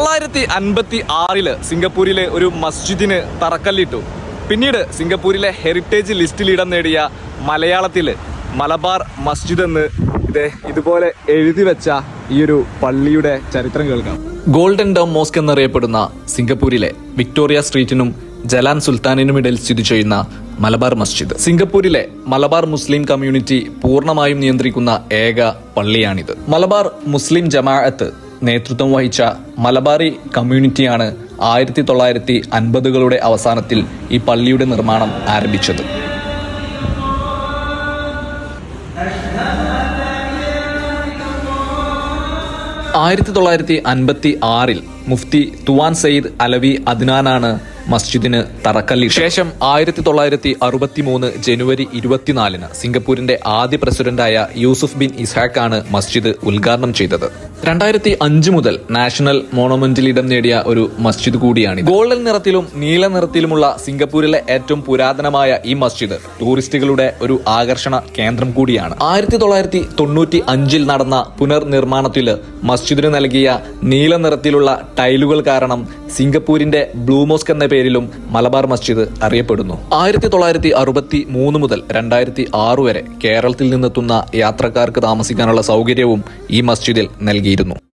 1956 സിംഗപ്പൂരിലെ ഒരു മസ്ജിദിന് തറക്കല്ലിട്ടു. പിന്നീട് സിംഗപ്പൂരിലെ ഹെറിറ്റേജ് ലിസ്റ്റിൽ ഇടം നേടിയ മലയാളത്തിൽ മലബാർ മസ്ജിദ് എന്ന് ഇതുപോലെ എഴുതി വെച്ച ഈ ഒരു പള്ളിയുടെ ചരിത്രം കേൾക്കാം. ഗോൾഡൻ ഡോം മോസ്ക് എന്നറിയപ്പെടുന്ന സിംഗപ്പൂരിലെ വിക്ടോറിയ സ്ട്രീറ്റിനും ജലാൻ സുൽത്താനിനുമിടയിൽ സ്ഥിതി ചെയ്യുന്ന മലബാർ മസ്ജിദ് സിംഗപ്പൂരിലെ മലബാർ മുസ്ലിം കമ്മ്യൂണിറ്റി പൂർണ്ണമായും നിയന്ത്രിക്കുന്ന ഏക പള്ളിയാണിത്. മലബാർ മുസ്ലിം ജമാഅത്ത് നേതൃത്വം വഹിച്ച മലബാറി കമ്മ്യൂണിറ്റിയാണ് 1950കളുടെ അവസാനത്തിൽ ഈ പള്ളിയുടെ നിർമ്മാണം ആരംഭിച്ചത്. 1956 മുഫ്തി തുവാൻ സയ്യിദ് അലവി അദ്നാനാണ് മസ്ജിദിന് തറക്കല്ലിട്ടത്. ശേഷം 1963 ജനുവരി 24 സിംഗപ്പൂരിന്റെ ആദ്യ പ്രസിഡന്റായ യൂസുഫ് ബിൻ ഇസ്ഹാഖ് ആണ് മസ്ജിദ് ഉദ്ഘാടനം ചെയ്തത്. 2005 മുതൽ നാഷണൽ മോണമെന്റിൽ ഇടം നേടിയ ഒരു മസ്ജിദ് കൂടിയാണ്. ഗോൾഡൻ നിറത്തിലും നീല നിറത്തിലുമുള്ള സിംഗപ്പൂരിലെ ഏറ്റവും പുരാതനമായ ഈ മസ്ജിദ് ടൂറിസ്റ്റുകളുടെ ഒരു ആകർഷണ കേന്ദ്രം കൂടിയാണ്. 1995 നടന്ന പുനർനിർമ്മാണത്തിൽ മസ്ജിദിന് നൽകിയ നീല നിറത്തിലുള്ള ടൈലുകൾ കാരണം സിംഗപ്പൂരിന്റെ ബ്ലൂ മോസ്ക് എന്ന പേരിലും മലബാർ മസ്ജിദ് അറിയപ്പെടുന്നു. 1963 മുതൽ 2006 വരെ കേരളത്തിൽ നിന്നെത്തുന്ന യാത്രക്കാർക്ക് താമസിക്കാനുള്ള സൗകര്യവും ഈ മസ്ജിദിൽ നൽകിയിരുന്നു.